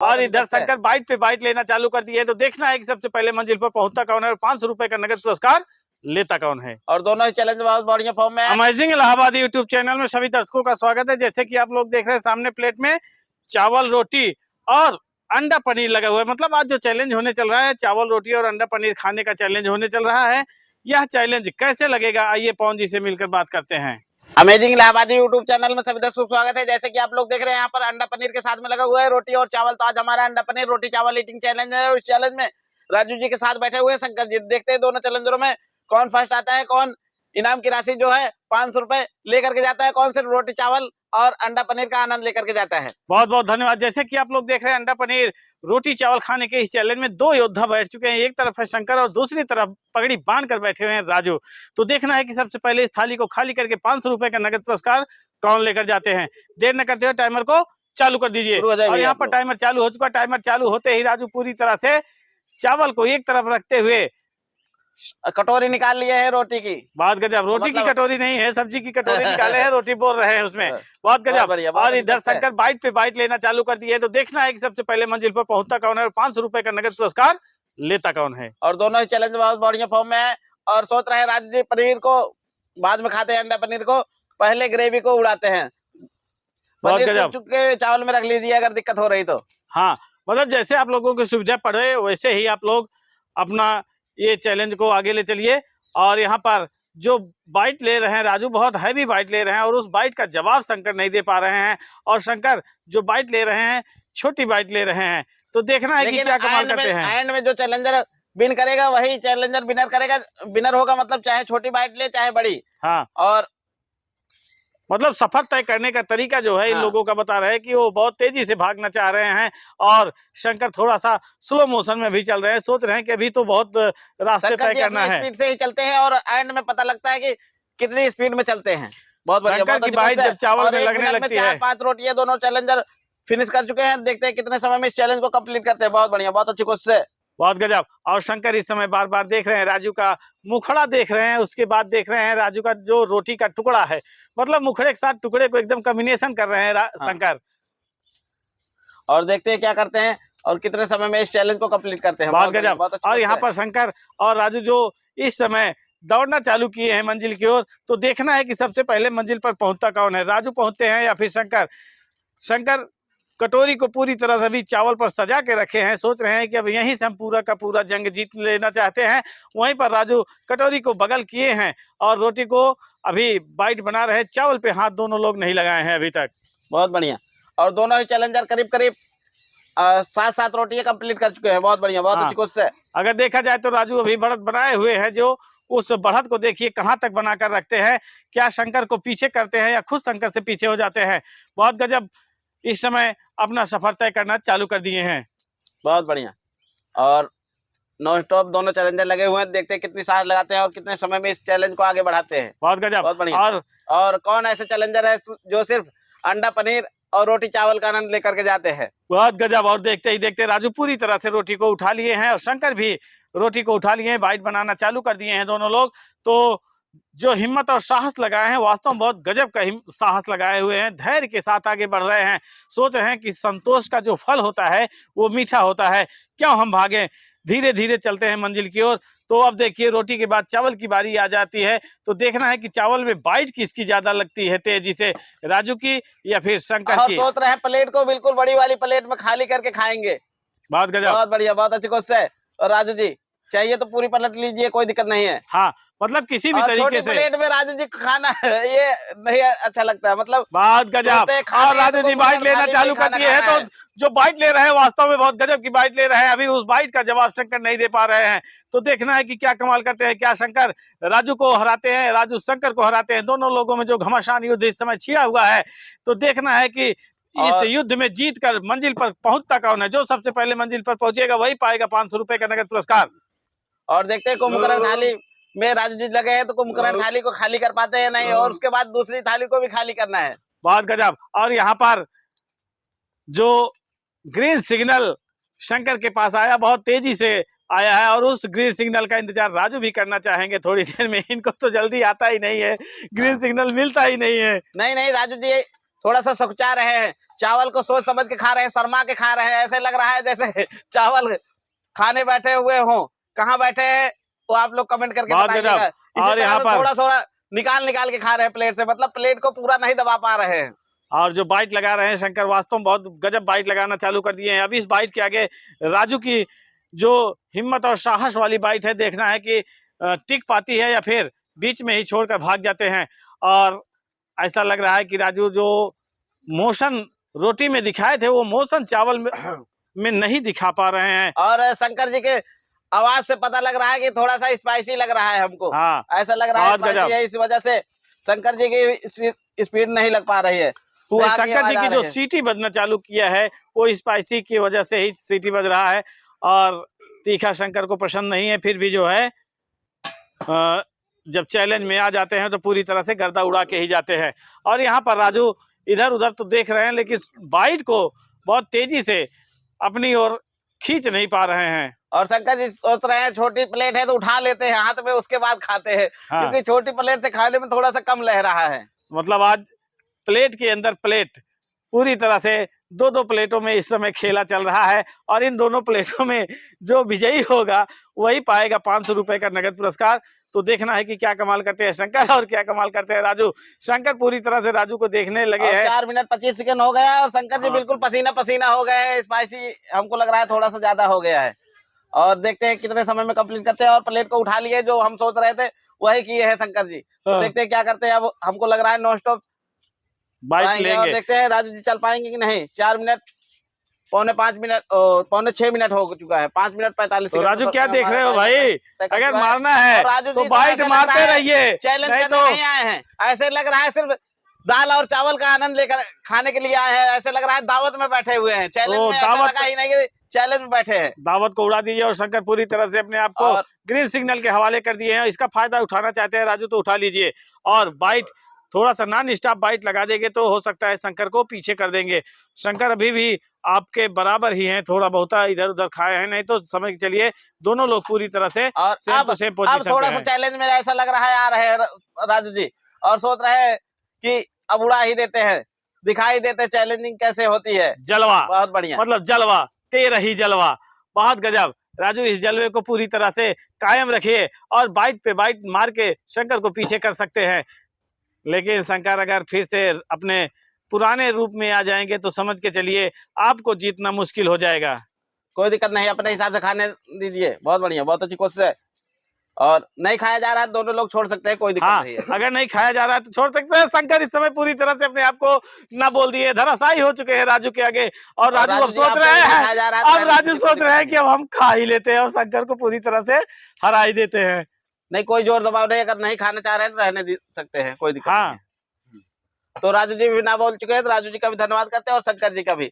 और इधर शंकर बाइट पे बाइट लेना चालू कर दिए है। तो देखना है कि सबसे पहले मंजिल पर पहुंचता कौन है और 500 रुपए का नगद पुरस्कार लेता कौन है। और दोनों ही चैलेंज बहुत बढ़िया फॉर्म में है। अमेजिंग इलाहाबाद यूट्यूब चैनल में सभी दर्शकों का स्वागत है। जैसे कि आप लोग देख रहे हैं सामने प्लेट में चावल रोटी और अंडा पनीर लगा हुआ है। मतलब आज जो चैलेंज होने चल रहा है चावल रोटी और अंडा पनीर खाने का चैलेंज होने चल रहा है। यह चैलेंज कैसे लगेगा आइए पवन जी से मिलकर बात करते हैं। अमेजिंग इलाहाबादी यूट्यूब चैनल में सभी दर्शकों का स्वागत है। जैसे कि आप लोग देख रहे हैं यहाँ पर अंडा पनीर के साथ में लगा हुआ है रोटी और चावल। तो आज हमारा अंडा पनीर रोटी चावल ईटिंग चैलेंज है। उस चैलेंज में राजू जी के साथ बैठे हुए हैं शंकर जी। देखते हैं दोनों चैलेंजरों में कौन फर्स्ट आता है, कौन इनाम की राशि जो है 500 रुपए लेकर के जाता है, कौन सिर्फ रोटी चावल और अंडा पनीर का आनंद लेकर के जाता है। बहुत बहुत धन्यवाद। जैसे कि आप लोग देख रहे हैं अंडा पनीर रोटी चावल खाने के इस चैलेंज में दो योद्धा बैठ चुके हैं। एक तरफ है शंकर और दूसरी तरफ पगड़ी बांध कर बैठे हुए हैं राजू। तो देखना है कि सबसे पहले इस थाली को खाली करके 500 रुपए का नगद पुरस्कार कौन लेकर जाते हैं। देर न करते हुए टाइमर को चालू कर दीजिए। और यहाँ पर टाइमर चालू हो चुका। टाइमर चालू होते ही राजू पूरी तरह से चावल को एक तरफ रखते हुए कटोरी निकाल लिए है रोटी की। बहुत गजब। रोटी की कटोरी नहीं है, सब्जी की कटोरी निकाले हैं, रोटी बोल रहे हैं उसमें। बहुत गजब। और इधर शंकर बाइट पे बाइट लेना चालू कर दिए है। तो देखना है कि सबसे पहले मंजिल पर पहुंचता कौन है और 500 रुपए का नगद पुरस्कार लेता कौन है। और दोनों ही चैलेंज बहुत बढ़िया फॉर्म में है। और सोच रहे हैं राजू जी पनीर को बाद में खाते हैं, अंडा पनीर को पहले ग्रेवी को उड़ाते हैं। बहुत गजब। चुके चावल में रख लीजिए अगर दिक्कत हो रही तो। हाँ, मतलब जैसे आप लोगों की सुविधा पड़े वैसे ही आप लोग अपना ये चैलेंज को आगे ले चलिए। और यहाँ पर जो बाइट ले रहे हैं राजू बहुत हैवी बाइट ले रहे हैं और उस बाइट का जवाब शंकर नहीं दे पा रहे हैं। और शंकर जो बाइट ले रहे हैं छोटी बाइट ले रहे हैं। तो देखना है कि क्या कमाल करते हैं। एंड में जो चैलेंजर विन करेगा वही चैलेंजर विनर करेगा, विनर होगा। मतलब चाहे छोटी बाइट ले चाहे बड़ी। हाँ, और मतलब सफर तय करने का तरीका जो है इन लोगों का बता रहे हैं कि वो बहुत तेजी से भागना चाह रहे हैं और शंकर थोड़ा सा स्लो मोशन में भी चल रहे हैं। सोच रहे हैं कि अभी तो बहुत रास्ते तय करना है। स्पीड से ही चलते हैं और एंड में पता लगता है कि कितनी स्पीड में चलते हैं। बहुत बढ़िया। शंकर की बाइट जब चावल में लगने लगती है। 5 रोटियां दोनों चैलेंजर फिनिश कर चुके हैं। देखते हैं कितने समय में इस चैलेंज को कंप्लीट करते हैं। बहुत बढ़िया, बहुत अच्छी कोशिश। बहुत गजब। और शंकर इस समय बार बार देख रहे हैं राजू का मुखड़ा देख रहे हैं, उसके बाद देख रहे हैं राजू का जो रोटी का टुकड़ा है। मतलब मुखड़े के साथ टुकड़े को एकदम कॉम्बिनेशन कर रहे हैं शंकर। और देखते हैं क्या करते हैं और कितने समय में इस चैलेंज को कंप्लीट करते हैं। बहुत गजब। और यहाँ पर शंकर और राजू जो इस समय दौड़ना चालू किए हैं मंजिल की ओर। तो देखना है कि सबसे पहले मंजिल पर पहुंचता कौन है, राजू पहुंचते हैं या फिर शंकर। शंकर कटोरी को पूरी तरह से अभी चावल पर सजा के रखे हैं। सोच रहे हैं कि अब यहीं से हम पूरा का पूरा जंग जीत लेना चाहते हैं। वहीं पर राजू कटोरी को बगल किए हैं और रोटी को अभी बाइट बना रहे हैं। चावल पे हाथ दोनों लोग नहीं लगाए हैं अभी तक। बहुत बढ़िया। और दोनों ही चैलेंजर करीब करीब 7 रोटियां कंप्लीट कर चुके हैं। बहुत बढ़िया, बहुत अच्छी कोशिश है। अगर देखा जाए तो राजू अभी बढ़त बनाए हुए हैं। जो उस बढ़त को देखिए कहाँ तक बनाकर रखते हैं। क्या शंकर को पीछे करते हैं या खुद शंकर से पीछे हो जाते हैं। बहुत गजब। इस समय अपना सफर तय करना चालू कर दिए हैं। बहुत बढ़िया। और नॉन स्टॉप दोनों चैलेंजर लगे हुए हैं। देखते हैं कितनी साथ लगाते हैं और कितने समय में इस चैलेंज को आगे बढ़ाते हैं। बहुत गजब। बहुत बढ़िया। और कौन ऐसे चैलेंजर है जो सिर्फ अंडा पनीर और रोटी चावल का आनंद लेकर के जाते हैं। बहुत गजब। और देखते ही देखते राजू पूरी तरह से रोटी को उठा लिए हैं और शंकर भी रोटी को उठा लिए हैं। बाइट बनाना चालू कर दिए हैं दोनों लोग। तो जो हिम्मत और साहस लगाए हैं वास्तव में बहुत गजब का साहस लगाए हुए हैं। धैर्य के साथ आगे बढ़ रहे हैं। सोच रहे हैं कि संतोष का जो फल होता है वो मीठा होता है, क्यों हम भागें, धीरे धीरे चलते हैं मंजिल की ओर। तो अब देखिए रोटी के बाद चावल की बारी आ जाती है। तो देखना है कि चावल में बाइट किसकी ज्यादा लगती है तेजी से, राजू की या फिर शंकर की। सोच रहे हैं प्लेट को बिल्कुल बड़ी वाली प्लेट में खाली करके खाएंगे। बहुत गजब। बहुत बढ़िया, बहुत अच्छी कोशिश है। और राजू जी चाहिए तो पूरी पलट लीजिए, कोई दिक्कत नहीं है। हाँ, मतलब किसी भी तरीके से प्लेट में राजू जी खाना ये नहीं अच्छा लगता है। मतलब बहुत गजब। और राजू जी बाइट लेना चालू कर दिए हैं। तो जो बाइट ले रहे हैं वास्तव में बहुत गजब की बाइट ले रहे हैं। अभी उस बाइट का जवाब शंकर नहीं दे पा रहे हैं। तो देखना है कि क्या कमाल करते हैं। क्या शंकर राजू को हराते हैं, राजू शंकर को हराते हैं। दोनों लोगों में जो घमासान युद्ध इस समय छिड़ा हुआ है। तो देखना है कि इस युद्ध में जीत कर मंजिल पर पहुंचता कौन है। जो सबसे पहले मंजिल पर पहुंचेगा वही पाएगा 500 रुपए का नगद पुरस्कार। और देखते हैं कुंभकर्ण थाली में राजू जी लगे हैं तो कुंभकर्ण थाली को खाली कर पाते हैं नहीं, और उसके बाद दूसरी थाली को भी खाली करना है। बहुत गजब। और यहाँ पर जो ग्रीन सिग्नल शंकर के पास आया बहुत तेजी से आया है और उस ग्रीन सिग्नल का इंतजार राजू भी करना चाहेंगे थोड़ी देर में। इनको तो जल्दी आता ही नहीं है, ग्रीन सिग्नल मिलता ही नहीं है। नहीं राजू जी थोड़ा सा सुखचा रहे हैं, चावल को सोच समझ के खा रहे हैं, शर्मा के खा रहे हैं। ऐसे लग रहा है जैसे चावल खाने बैठे हुए हों। कहाँ बैठे हैं वो आप लोग कमेंट करके बहुत बताइएगा। गजब। इसी और तरह यहाँ से पर थोड़ा थोड़ा निकाल के खा रहे हैं प्लेट से, मतलब प्लेट को पूरा नहीं दबा पा रहे हैं। और जो बाइट लगा रहे हैं शंकर, वास्तव में बहुत गजब बाइट लगाना चालू कर दिए हैं। अब इस बाइट के आगे राजू की जो हिम्मत और साहस वाली बाइट है, देखना है कि टिक पाती है या फिर बीच में ही छोड़कर भाग जाते हैं। और ऐसा लग रहा है कि राजू जो मोशन रोटी में दिखाए थे वो मोशन चावल में नहीं दिखा पा रहे हैं। और शंकर जी के आवाज से पता लग रहा है कि थोड़ा सा स्पाइसी लग रहा है हमको। हाँ, ऐसा लग रहा है बहुत स्पाइसी गजब। है, इस वजह से शंकर जी की स्पीड नहीं लग पा रही है। नहीं, शंकर जी की जो सीटी बजना चालू किया है वो स्पाइसी की वजह से ही सीटी बज रहा है। और तीखा शंकर को पसंद नहीं है, फिर भी जो है जब चैलेंज में आ जाते हैं तो पूरी तरह से गर्दा उड़ा के ही जाते हैं। और यहाँ पर राजू इधर उधर तो देख रहे हैं, लेकिन बाइट को बहुत तेजी से अपनी ओर खींच नहीं पा रहे हैं। और शंकर जी सोच रहे हैं छोटी प्लेट है तो उठा लेते हैं हाथ में, उसके बाद खाते हैं। हाँ। क्योंकि छोटी प्लेट से खाने में थोड़ा सा कम लह रहा है। मतलब आज प्लेट के अंदर प्लेट, पूरी तरह से दो दो प्लेटों में इस समय खेला चल रहा है। और इन दोनों प्लेटों में जो विजयी होगा वही पाएगा 500 रुपए का नगद पुरस्कार। तो देखना है कि क्या कमाल करते हैं शंकर और क्या कमाल करते हैं राजू। शंकर पूरी तरह से राजू को देखने लगे हैं। 4 मिनट 25 सेकंड हो गया है और शंकर जी बिल्कुल पसीना पसीना हो गए हैं। स्पाइसी हमको लग रहा है थोड़ा सा ज्यादा हो गया है। और देखते हैं कितने समय में कंप्लीट करते हैं। और प्लेट को उठा लिए, जो हम सोच रहे थे वही किए हैं शंकर जी। तो देखते हैं क्या करते हैं। अब हमको लग रहा है नॉन स्टॉप बाइट लेंगे। और देखते हैं राजू जी चल पाएंगे कि नहीं। 4 मिनट पौने 6 मिनट हो चुका है। 5 मिनट 45 तो राजू क्या देख रहे हो भाई, अगर मारना और है राजू तो जी बाइट मारते रहिए, चैलेंज नहीं करने तो नहीं आए हैं। ऐसे लग रहा है सिर्फ दाल और चावल का आनंद लेकर खाने के लिए आए हैं। ऐसे लग रहा है दावत में बैठे हुए हैं। चैलेंज तो में ऐसा लगा ही नहीं कि चैलेंज में बैठे हैं। दावत को उड़ा दीजिए। और शंकर पूरी तरह से अपने आप को ग्रीन सिग्नल के हवाले कर दिए हैं। इसका फायदा उठाना चाहते हैं राजू तो उठा लीजिए। और बाइट थोड़ा सा नॉन स्टॉप बाइट लगा देंगे तो हो सकता है शंकर को पीछे कर देंगे। शंकर अभी भी आपके बराबर ही हैं, थोड़ा बहुत इधर उधर खाए हैं, नहीं तो समझ के चलिए दोनों लोग पूरी तरह से और सेम टू सेम पोजीशन थोड़ा पे सा हैं। चैलेंज में ऐसा लग रहा है आ रहे हैं राजू जी और सोच रहे हैं कि अब उड़ा ही देते हैं, दिखाई देते चैलेंजिंग कैसे होती है। जलवा, बहुत बढ़िया, मतलब जलवा, तेरा ही जलवा, बहुत गजब। राजू इस जलवे को पूरी तरह से कायम रखिए और बाइट पे बाइट मार के शंकर को पीछे कर सकते हैं। लेकिन शंकर अगर फिर से अपने पुराने रूप में आ जाएंगे तो समझ के चलिए आपको जीतना मुश्किल हो जाएगा। कोई दिक्कत नहीं, अपने हिसाब से खाने दीजिए। बहुत बढ़िया, बहुत अच्छी कोशिश है। और नहीं खाया जा रहा है दोनों लोग छोड़ सकते हैं, कोई दिक्कत नहीं है। अगर नहीं खाया जा रहा है तो छोड़ सकते हैं। शंकर इस समय पूरी तरह से अपने आप को ना बोल दिए, धराशायी हो चुके हैं राजू के आगे। और राजू अब सोच रहे हैं, अब राजू सोच रहे हैं कि अब हम खा ही लेते हैं और शंकर को पूरी तरह से हरा ही देते हैं। नहीं, कोई जोर दबाव नहीं, अगर नहीं खाना चाह रहे हैं तो रहने दे सकते हैं, कोई दिक्कत नहीं है। तो राजू जी भी ना बोल चुके हैं, तो राजू जी का भी धन्यवाद करते हैं और शंकर जी का भी।